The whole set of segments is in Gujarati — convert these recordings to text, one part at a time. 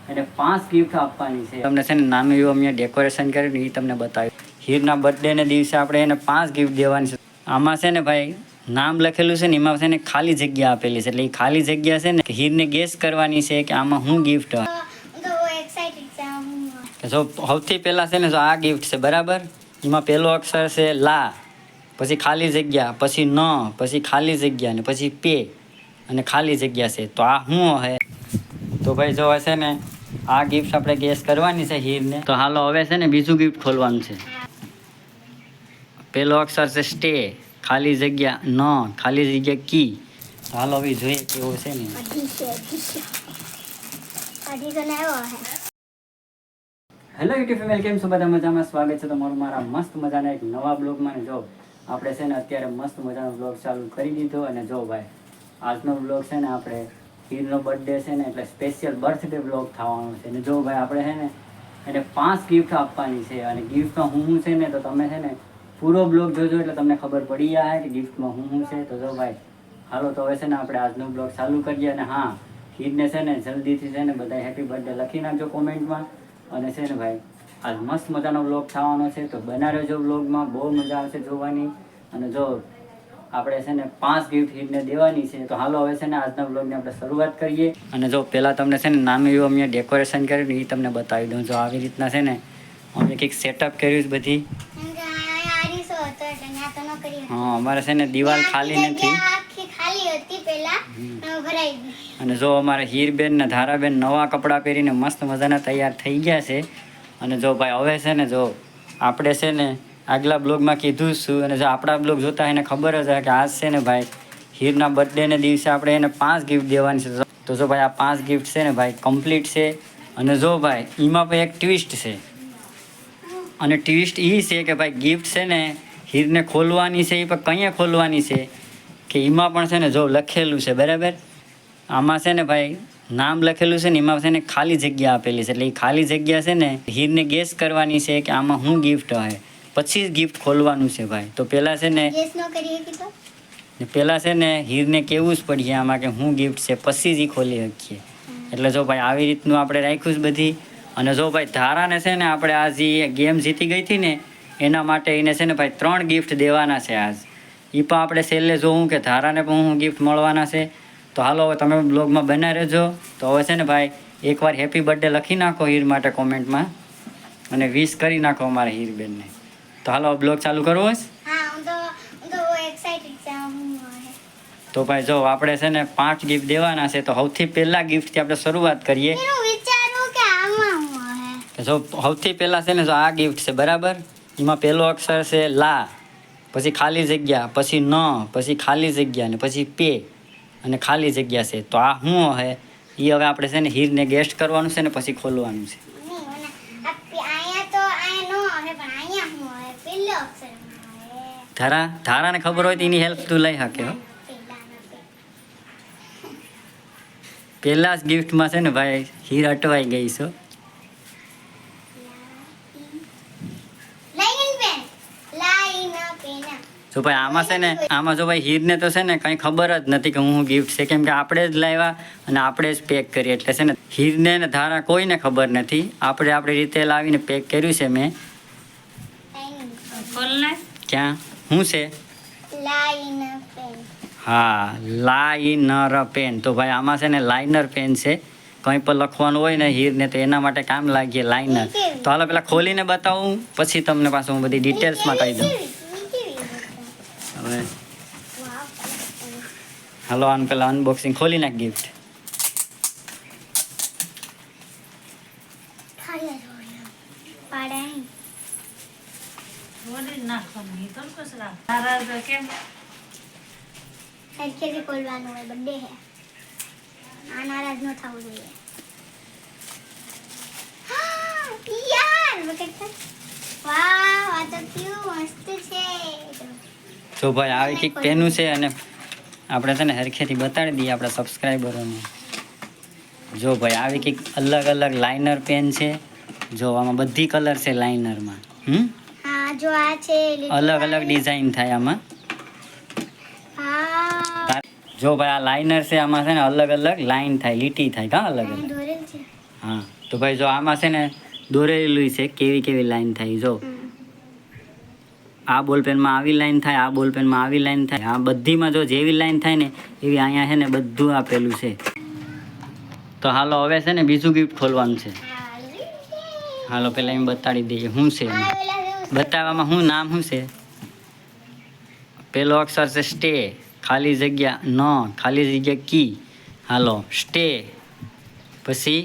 અને 5 ગિફ્ટ આપવાની છે. તમને છે ને નાનું એવું અમે ડેકોરેશન કર્યું એ તમને બતાવ્યું. હીરના બર્થડેને દિવસે આપણે એને 5 ગિફ્ટ દેવાની છે. આમાં છે ને ભાઈ નામ લખેલું છે ને એમાં છે ને ખાલી જગ્યા આપેલી છે. એટલે એ ખાલી જગ્યા છે ને હીરને ગેસ કરવાની છે કે આમાં શું ગિફ્ટ હોય. જો સૌથી પહેલાં છે ને જો આ ગિફ્ટ છે બરાબર. એમાં પહેલો અક્ષર છે લા, પછી ખાલી જગ્યા, પછી ન, પછી ખાલી જગ્યા ને પછી પે અને ખાલી જગ્યા છે. તો આ શું હે? તો ભાઈ જો હશે ને આ ગિફ્ટ આપણે ગેસ કરવાની છે હીરને. તો હાલો હવે છે ને બીજું ગિફ્ટ ખોલવાનું છે. પહેલો અક્ષર છે સ્ટે, ખાલી જગ્યા ન, ખાલી જગ્યા કી. તો હાલો હવે જોઈએ કેવું છે ને. હેલો યુટ્યુબ ફેમિલી, કેમ છો બધા? મજામાં? સ્વાગત છે તમારું મારા મસ્ત મજાના એક નવા બ્લોગમાં. જો આપણે છે ને અત્યારે મસ્ત મજાનો બ્લોગ ચાલુ કરી દીધો. અને જો ભાઈ આજનો બ્લોગ છે ને આપણે હીરનો બર્થડે છે ને એટલે સ્પેશિયલ બર્થડે બ્લોગ થવાનો છે. અને જો ભાઈ આપણે છે ને એને 5 ગિફ્ટ આપવાની છે. અને ગિફ્ટમાં હું છે ને તો તમે છે ને પૂરો બ્લોગ જોજો એટલે તમને ખબર પડી જાય કે ગિફ્ટમાં હું છે. તો જો ભાઈ હાલો તો હવે છે ને આપણે આજનો બ્લોગ ચાલુ કરીએ. અને હા, હીરને છે ને જલ્દીથી છે ને બધા હેપી બર્થડે લખી નાખજો કોમેન્ટમાં. અને છે ને ભાઈ આજ મસ્ત મજાનો બ્લોગ થવાનો છે તો બના રહેજો બ્લોગમાં, બહુ મજા આવશે જોવાની. અને જો આપણે છે ને 5 ગિફ્ટ હીરને દેવાની છે. તો હાલો હવે છે ને આજના બ્લોગની આપણે શરૂઆત કરીએ. અને જો પહેલાં તમને છે ને નાનું એવું અમે ડેકોરેશન કર્યું ને એ તમને બતાવી દઉં. જો આવી રીતના છે ને અમે કંઈક સેટઅપ કર્યું છે બધી. હા, અમારે છે ને દિવાલ ખાલી નથી. અને જો અમારે હીરબેન ને ધારાબેન નવા કપડાં પહેરીને મસ્ત મજાના તૈયાર થઈ ગયા છે. અને જો ભાઈ હવે છે ને જો આપણે છે ને આગલા બ્લોગમાં કીધું છું. અને જો આપણા બ્લોગ જોતા એને ખબર જ હોય કે આજ છે ને ભાઈ હીરના બર્થડેને દિવસે આપણે એને 5 ગિફ્ટ દેવાની છે. તો જો ભાઈ આ 5 ગિફ્ટ છે ને ભાઈ કમ્પ્લીટ છે. અને જો ભાઈ એમાં પણ એક ટ્વિસ્ટ છે. અને ટ્વિસ્ટ એ છે કે ભાઈ ગિફ્ટ છે ને હીરને ખોલવાની છે એ પણ કંઈ ખોલવાની છે કે એમાં પણ છે ને જો લખેલું છે બરાબર. આમાં છે ને ભાઈ નામ લખેલું છે ને એમાં છે ને ખાલી જગ્યા આપેલી છે. એટલે એ ખાલી જગ્યા છે ને હીરને ગેસ કરવાની છે કે આમાં શું ગિફ્ટ હોય. પછી જ ગિફ્ટ ખોલવાનું છે ભાઈ. તો પહેલાં છે ને પહેલાં છે ને હીરને કેવું જ પડીએ આમાં કે શું ગિફ્ટ છે, પછી જ એ ખોલી શકીએ. એટલે જો ભાઈ આવી રીતનું આપણે રાખ્યું છે બધી. અને જો ભાઈ ધારાને છે ને આપણે આ જે ગેમ જીતી ગઈ હતી ને એના માટે એને છે ને ભાઈ 3 ગિફ્ટ દેવાના છે આજ. એ પણ આપણે છેલ્લે જોવું કે ધારાને પણ હું ગિફ્ટ મળવાના છે. તો હાલો હવે તમે બ્લોગમાં બના રહેજો. તો હવે છે ને ભાઈ એકવાર હેપી બર્થડે લખી નાખો હીર માટે કોમેન્ટમાં અને વિશ કરી નાખો અમારા હીરબેનને. તો હાલો બ્લોગ ચાલુ કરવો છે. તો ભાઈ જો આપણે છે ને 5 ગિફ્ટ દેવાના છે. તો સૌથી પહેલા ગિફ્ટથી આપણે શરૂઆત કરીએ. જો સૌથી પહેલાં છે ને જો આ ગિફ્ટ છે બરાબર. એમાં પહેલો અક્ષર છે લા, પછી ખાલી જગ્યા, પછી ન, પછી ખાલી જગ્યા ને પછી પે અને ખાલી જગ્યા છે. તો આ શું હે એ હવે આપણે છે ને હીરને ગેસ્ટ કરવાનું છે ને પછી ખોલવાનું છે. ધારાને ખબર હોય તો એની હેલ્પ તું લઈ શકે. પહેલા જ ગિફ્ટમાં છે ને ભાઈ હીર અટવાઈ ગઈ છો. જો ભાઈ આમાં છે ને આમાં જો ભાઈ હીરને તો છે ને કંઈ ખબર જ નથી કે હું ગિફ્ટ છે. કેમ કે આપણે જ લાવ્યા અને આપણે જ પેક કરીએ. એટલે છે ને હીરને ને ધારા કોઈને ખબર નથી. આપણે આપણી રીતે લાવીને પેક કર્યું છે મેં. ક્યાં શું છે? હા, લાઇનર પેન. તો ભાઈ આમાં છે ને લાઇનર પેન છે. કંઈ પણ લખવાનું હોય ને હીરને તો એના માટે કામ લાગીએ લાઇનર. તો હાલો પેલા ખોલીને બતાવું પછી તમને પાછું હું બધી ડિટેલ્સમાં કહી દઉં. હવે હાલો આનું પેલા અનબોક્સિંગ ખોલી નાખ ગિફ્ટ. ખોલવાનું હોય, બર્થડે હે. આ નારાજ ન થવું જોઈએ. યાર વખત વાવ, આ તો કેવું મસ્ત છે. જો ભાઈ આવી કંઈક પેનું છે. અને આપણે છે ને હરખેથી બતાડી દઈએ આપણા સબસ્ક્રાઈબરોને. જો ભાઈ આવી કંઈક અલગ અલગ લાઇનર પેન છે. જો આમાં બધી કલર છે લાઇનરમાં. હા, જો આ છે અલગ અલગ ડિઝાઇન થાય આમાં. જો ભાઈ આ લાઇનર છે આમાં છે ને અલગ અલગ લાઈન થાય, લીટી થાય. કા અલગ અલગ. હા તો ભાઈ જો આમાં છે ને દોરેલું છે કેવી કેવી લાઈન થાય જો આ બોલપેનમાં આવી લાઈન થાય, આ બોલપેનમાં આવી લાઈન થાય, આ બધીમાં જો જેવી લાઈન થાય ને એવી અહીંયા છે ને બધું આપેલું છે. તો હાલો હવે છે ને બીજું ગિફ્ટ ખોલવાનું છે. હાલો પહેલાં એમ બતાડી દઈએ શું છે એમાં. બતાવવામાં શું નામ શું છે? પેલો અક્ષર છે સ્ટે, ખાલી જગ્યા ન, ખાલી જગ્યા કી. હાલો સ્ટે પછી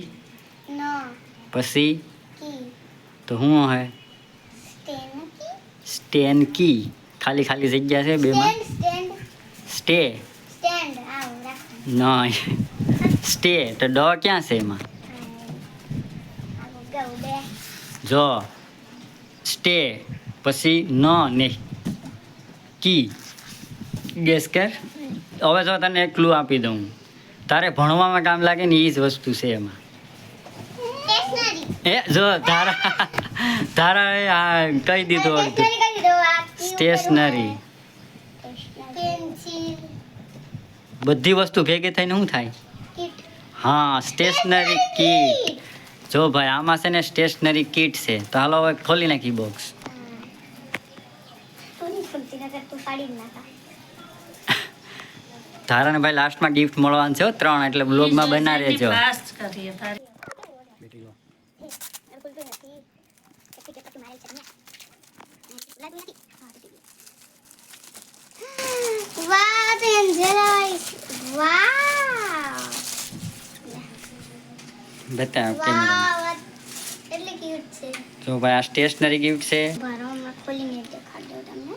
પછી તો શું હે? સ્ટેન કી, ખાલી ખાલી જગ્યા છે બેમાં. સ્ટે નહીં, સ્ટે તો ડ ક્યાં છે એમાં? જો સ્ટે પછી ન ને કી. ગેસ કર. હવે જો તને એક ક્લુ આપી દઉં, તારે ભણવામાં કામ લાગે ને એ જ વસ્તુ છે એમાં. એ જો તારા તારા આ કહી દીધું અડધું. સ્ટેશનરી. બધી વસ્તુ ભેગી થઈને શું થાય? હા સ્ટેશનરી કીટ. જો ભાઈ આમાં છે ને સ્ટેશનરી કીટ છે. તો હાલો હવે ખોલી નાખી બોક્સ. તારાને ભાઈ લાસ્ટમાં ગિફ્ટ મળવાનું છે 3 એટલે બ્લોગમાં બના રહેજો. વાહ બેન જરાય વાહ બતાવ કેમેરા. વાહ એટલે ક્યુટ છે. જો ભાઈ આ સ્ટેશનરી ગિફ્ટ છે. ભરવામાં ખોલીને દેખાડ દઉં તમને.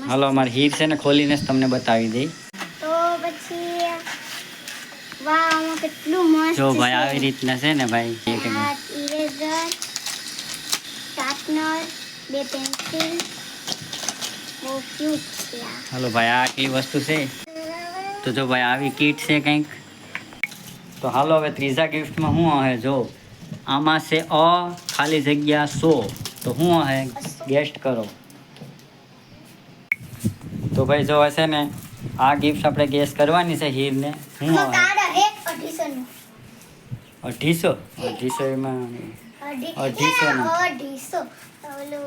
હાલો અમારી હીર છે ને ખોલીને જ તમને બતાવી દઈ. તો પછી વાહ આમાં કેટલું મસ્ત જો છે. ભાઈ આવી રીતના છે ને ભાઈ આ ઇરેઝર, શાર્પનર, 2 પેન્સિલ. બહુ ક્યુટ છે આ. હાલો ભાઈ આ આટલી વસ્તુ છે. તો જો ભાઈ આવી કીટ છે કંઈક. તો હાલો હવે ત્રીજા ગિફ્ટમાં શું હશે? જો આમાં છે અ ખાલી જગ્યા 100. તો શું હશે ગેસ્ટ કરો. તો ભાઈ જો હશે ને આ ગિફ્ટ આપણે ગેસ કરવાની છે હીરને. શું આમાં હશે? કાર્ડ હે 250 નું. 250 એમાં 250 નથી. 250 ઓલું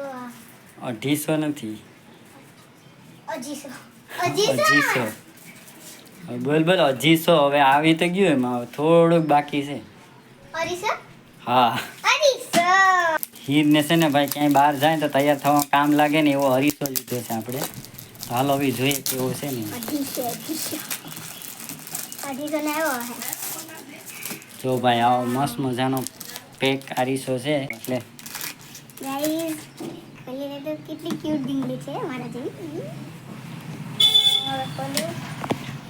250 નથી. 250 250. બોલ બોલ 250. હવે આવી તો ગયું એમાં હવે થોડુંક બાકી છે. 250 હા 250 હીરને છે ને ભાઈ ક્યાંય બહાર જાય તો તૈયાર થવામાં કામ લાગે ને એવો હરીસો લીધો છે આપણે. તો હાલો હવે જોઈએ કેવો છે ને. 250 ને આવ્યો હે. જો ભાઈ આવો મસ્ત મજાનો પેક આરીસો છે એટલે ગાઈસ પેલી તો કેટલી ક્યુટ ડીંગલી છે મારા જેવી. હવે ખોલું.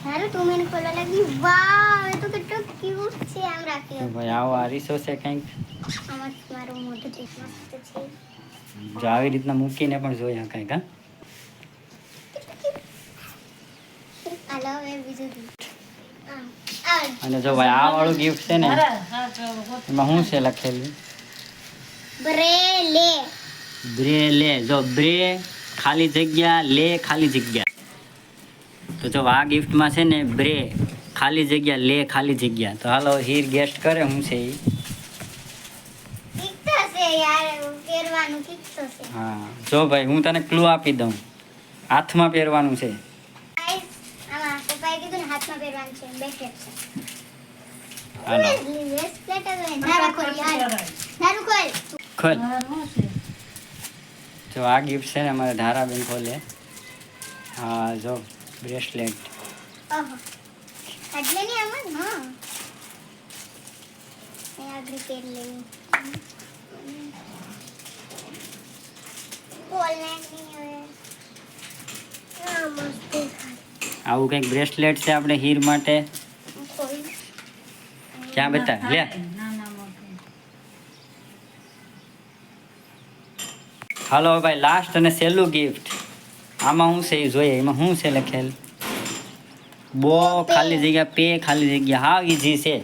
સારું તું મને ખોલવા લાગી. વાહ એ તો કેટલો ક્યુટ છે. આમ તો રાખ્યો. ભાઈ આવો આરીસો છે કંઈક. આમાં મારું મોઢું તો મસ્ત છે. જો આવી રીતના મૂકીને પણ જોઈ શકાય કા. હાલો હવે બીજું gift. અને જો ભાઈ આ વાળું ગિફ્ટ છે ને એમાં શું છે લખેલું? બ્રેલે. બ્રે લે. જો બ્રે ખાલી જગ્યા લે ખાલી જગ્યા. તો જો આ ગિફ્ટમાં છે ને બ્રે ખાલી જગ્યા લે ખાલી જગ્યા. તો હાલો હીર ગેસ્ટ કરે શું છે એ. કિક્તો છે યાર પહેરવાનું કિક્તો છે. હા જો ભાઈ હું તને ક્લુ આપી દઉં. હાથમાં પહેરવાનું છે. ગાઈસ આમાં પપ્પાએ કીધું ને હાથમાં પહેરવાનું છે. બ્રેસલેટ છે. હાલો બ્રેસલેટ હવે નારા ખોલ યાર. નારું ખોલ. ખોલ. જો આ ગિફ્ટ છે ને અમારે ધારાબેન ખોલે. હા જો બ્રેસલેટ. ઓહો એટલે નહીં આમાં હા મેં આગળ પહેર લેવું. ખોલ નાખી હવે. આ મસ્ત દેખાય. આવું કંઈક બ્રેસલેટ છે આપણે હીર માટે. ખોલ. ક્યાં બતા લે. હાલો ભાઈ લાસ્ટ અને છેલ્લું ગિફ્ટ. આમાં શું છે એ જોઈએ. એમાં શું છે લખેલ? બો ખાલી જગ્યા પે ખાલી જગ્યા. હા ઈઝી છે.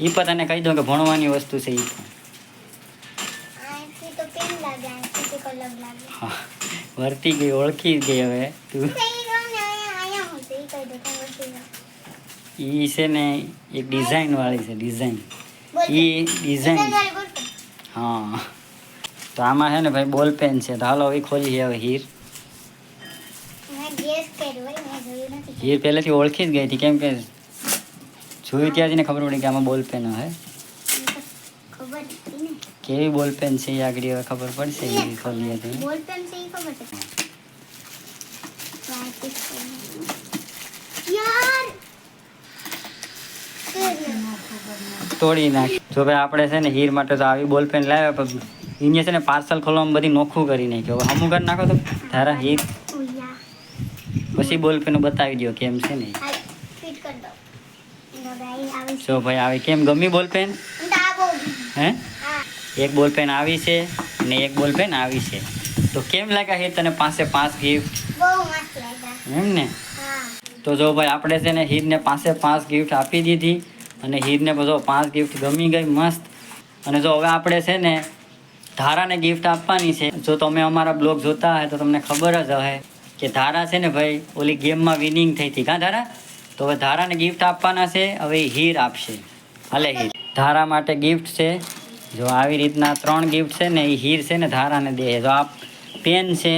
એ પણ તને કહી દઉં કે ભણવાની વસ્તુ છે એ પણ. આથી તો પેન લાગે આથી તો કલર લાગે. હા વર્તી ગઈ ઓળખી ગઈ હવે તું. અહીંયા હું છે એ કહી દો તમે વસ્તુ. એ છે ને એક ડિઝાઇન વાળી છે ડિઝાઇન. બોલ એ ડિઝાઇન વાળી બોલ પેન. હા તો આમાં છે ને ભાઈ બોલ પેન છે તો હાલો એ ખોલી હવે હીર મેં ગેસ કર્યું હોય મેં જોયું નથી. હીર પહેલેથી ઓળખી જ ગઈ હતી કેમ કે જોયું ત્યાં જઈને ખબર પડી કે આમાં બોલ પેન હે મને તો ખબર હતી ને. કેવી બોલ પેન છે એ આગળ હવે ખબર પડશે એ ખોલીએ તો બોલ પેન છે એ ખબર છે. પ્રેક્ટિસ કરવાનું. યાર તોડી નાખ જો ભાઈ આપણે છે ને હીર માટે તો આવી બોલ પેન લાવ્યા પણ અહીંયા છે ને પાર્સલ ખોલવામાં બધી નોખું કરી નાખ્યો હવે હમું કરી નાખો તો તારા હીર ઓયા પછી બોલ પેન બતાવી દો કેમ છે ને હાલ ફિટ કર દો. નો ગાઈસ આવી છે. જો ભાઈ આવી કેમ ગમી બોલ પેન મને તો આ બહુ હે હા એક બોલ પેન આવી છે ને એક બોલ પેન આવી છે તો કેમ લાગ્યા હીર તને 5 ગિફ્ટ બહુ મસ્ત લાગ્યા. એમ ને હા તો જો ભાઈ આપણે છે ને હીરને 5 ગિફ્ટ આપી દીધી અને હીરને બધો 5 ગિફ્ટ ગમી ગઈ મસ્ત અને જો હવે આપણે છે ને ધારાને ગિફ્ટ આપવાની છે જો તમે અમારા બ્લોગ જોતા હોય તો તમને ખબર જ હશે કે ધારા છે ને ભાઈ ઓલી ગેમમાં વિનિંગ થઈ હતી કાં ધારા તો હવે ધારાને ગિફ્ટ આપવાના છે હવે ઈ હીર આપશે હાલે હીર ધારા માટે ગિફ્ટ છે જો આવી રીતના 3 ગિફ્ટ છે ને એ હીર છે ને ધારાને દે જો આ પેન છે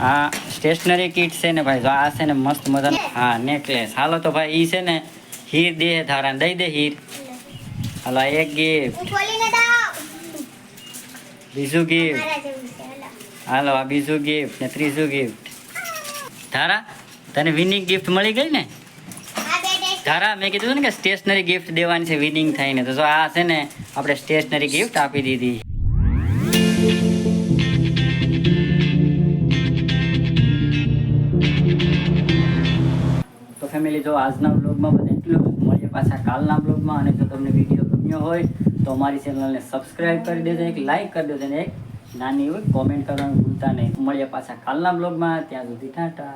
આ સ્ટેશનરી કિટ છે ને ભાઈ જો આ છે ને મસ્ત મજાનો હા નેકલેસ હાલો તો ભાઈ ઈ છે ને હીર દે ધારાને દઈ દે હીર હાલો આ એક ગિફ્ટ હું ખોલીને દાવ. બીજું ગિફ્ટ મારા જેવું છે હાલો. હાલો આ બીજું ગિફ્ટ ને ત્રીજું ગિફ્ટ ધારા તને વિનિંગ ગિફ્ટ મળી ગઈ ને આ બે ટેસ્ટ ધારા મેં કીધું ને કે સ્ટેશનરી ગિફ્ટ દેવાની છે વિનિંગ થઈને તો જો આ છે ને આપણે સ્ટેશનરી ગિફ્ટ આપી દીધી તો ફેમિલી જો આજના બ્લોગમાં બધે એટલું મળીએ પાછા કાલના બ્લોગમાં અને જો તમને વિડીયો ગમ્યો હોય તો અમારી ચેનલને સબસ્ક્રાઇબ કરી દેજો એક લાઈક કરી દેજો અને એક નાની એવી કોમેન્ટ કરવાનું ભૂલતા નહીં મળીએ પાછા કાલના બ્લોગમાં ત્યાં સુધી ટાટા